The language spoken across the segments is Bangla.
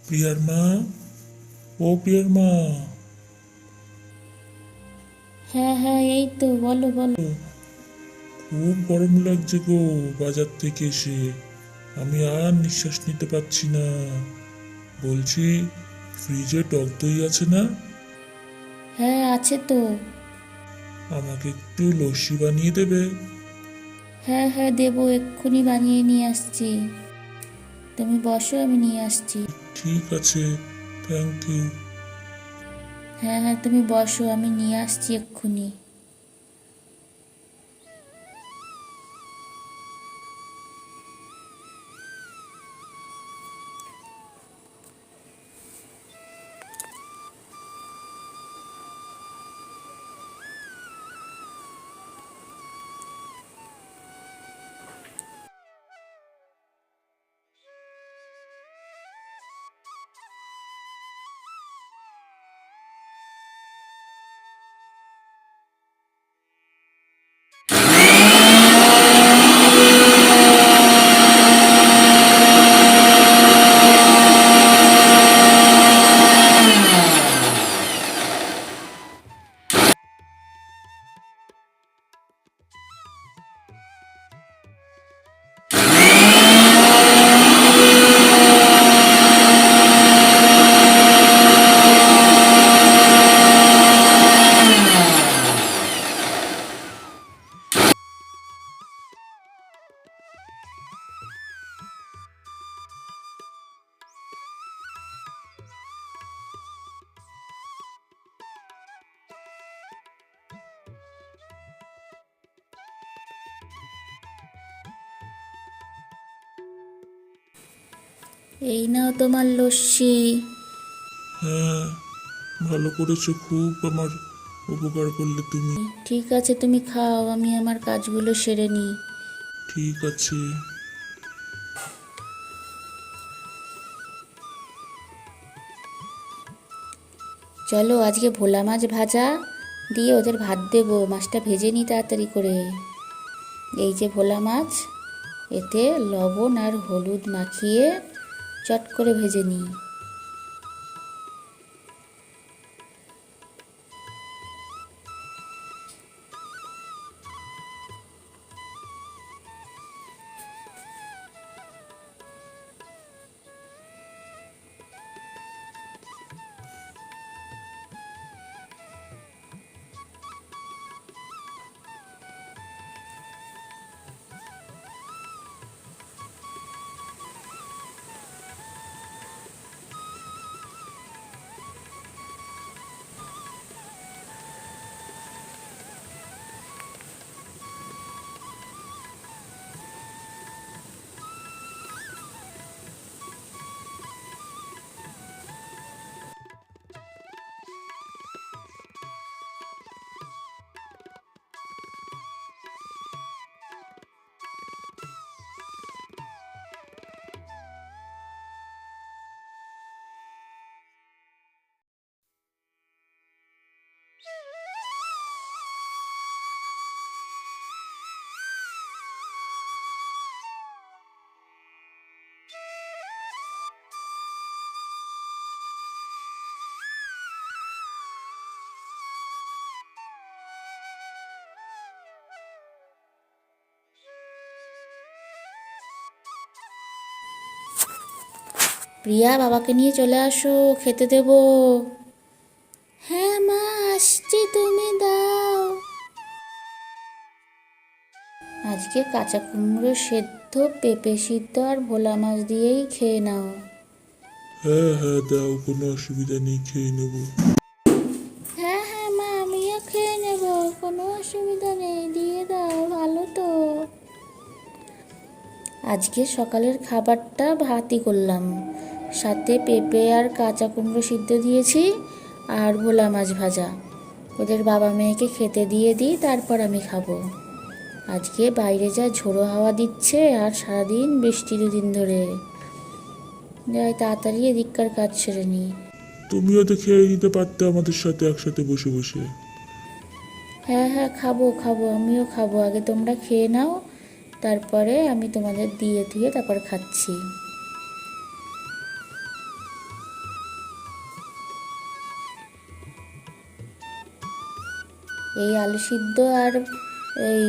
প্রিয়ার মা, ও প্রিয়ার মা। হ্যাঁ হ্যাঁ, এই তো, বলো বলো। খুব গরম লাগছে গো বাজার থেকে এসে। আমি আর নিঃশ্বাস নিতে পারছি না। বলছি, ফ্রিজে টক দই আছে না? হ্যাঁ, আছে তো। আমাকে একটু লস্যি বানিয়ে দেবে? হ্যাঁ হ্যাঁ, দেবো, এক্ষুনি বানিয়ে নিয়ে আসছি। তুমি বসো, আমি নিয়ে আসছি। ঠিক আছে, থ্যাংক ইউ। হ্যাঁ হ্যাঁ, তুমি বসো, আমি নিয়ে আসছি এক্ষুনি। এই নাও তোমার লস্যি। হ্যাঁ, ভালো করেছো, খুব আমার উপকার করলে তুমি। ঠিক আছে, তুমি খাও, আমি আমার কাজগুলো সেরে নিই। ঠিক আছে। চলো, আজকে ভোলা মাছ ভাজা দিয়ে ওদের ভাত দেবো। মাছটা ভেজে নিই তাড়াতাড়ি করে। এই যে ভোলা মাছ, এতে লবণ আর হলুদ মাখিয়ে চট করে ভেজে নিই। প্রিয়া, বাবাকে নিয়ে চলে আসো, খেতে দেবো। হ্যাঁ মা, আসছি, তুমি দাও। আজকে কাঁচা কুমড়ো সেদ্ধ, পেঁপে সিদ্ধ আর ভোলা মাছ দিয়েই খেয়ে নাও। হ্যাঁ হ্যাঁ, দাও, কোনো অসুবিধা নেই, খেয়ে নেবো। হ্যাঁ হ্যাঁ মা, আমিও খেয়ে নেব, কোনো অসুবিধা নেই, দিয়ে দাও, ভালো তো। আজকে সকালের খাবারটা ভাতই করলাম, সাথে পেঁপে আর কাঁচা কুমড়ো সিদ্ধ দিয়েছি, আর ভোলা মাছ ভাজা। ওদের বাবা মেয়েকে খেতে দিয়ে দিই, তারপর আমি খাবো। আজকে বাইরে যা ঝোড়ো হাওয়া দিচ্ছে, আর সারাদিন বৃষ্টি দুদিন ধরে। যাই তাড়াতাড়ি এদিককার কাজ সেরে নিই। তুমিও তো খেয়ে নিতে পারতে আমাদের সাথে একসাথে বসে বসে। হ্যাঁ হ্যাঁ, খাবো খাবো, আমিও খাবো, আগে তোমরা খেয়ে নাও, তারপরে আমি তোমাদের দিয়ে তারপর খাচ্ছি। এই আলু সিদ্ধ আর এই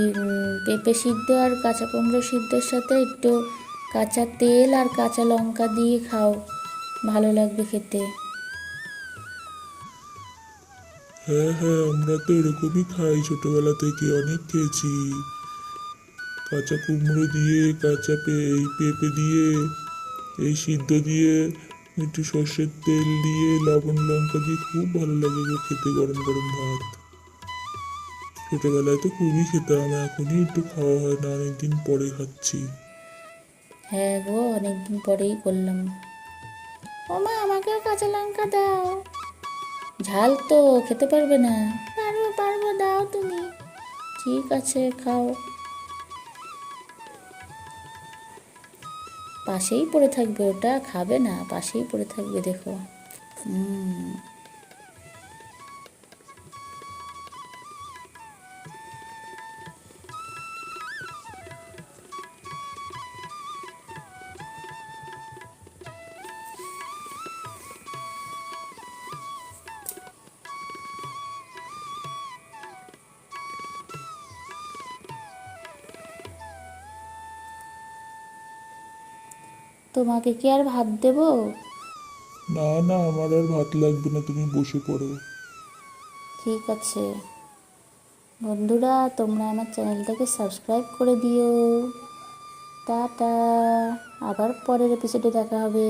পেঁপে সিদ্ধ আর কাঁচা কুমড়ো সিদ্ধর সাথে একটু কাঁচা তেল আর কাঁচা লঙ্কা দিয়ে খাও, ভালো লাগবে খেতে। হ্যাঁ হ্যাঁ, আমরা তো এরকমই খাই, ছোটবেলা থেকে অনেক খেয়েছি। কাঁচা কুমড়ো দিয়ে, এই পেঁপে দিয়ে, এই সিদ্ধ দিয়ে, একটু সর্ষের তেল দিয়ে, লবণ লঙ্কা দিয়ে খুব ভালো লাগে গো খেতে, গরম গরম ভাত। ছোটবেলায় তো খুবই খেতাম, এখনই একটু খাওয়া হয় না, অনেকদিন পরে খাচ্ছি। হ্যাঁ গো, অনেকদিন পরেই করলাম। ও মা, আমাকে কাঁচা লঙ্কা দাও। ঝাল তো খেতে পারবে না। পারবো পারবো, দাও তুমি। ঠিক আছে, খাও। পাশেই পড়ে থাকবে, ওটা খাবে না, পাশেই পড়ে থাকবে, দেখো। হুম। তোমাকে কি আর ভাত দেবো? না না, আমার আর ভাত লাগবে না, তুমি বসে পড়ো। ঠিক আছে বন্ধুরা, তোমরা আমার চ্যানেলটাকে সাবস্ক্রাইব করে দিও। টাটা, আবার পরের এপিসোডে দেখা হবে।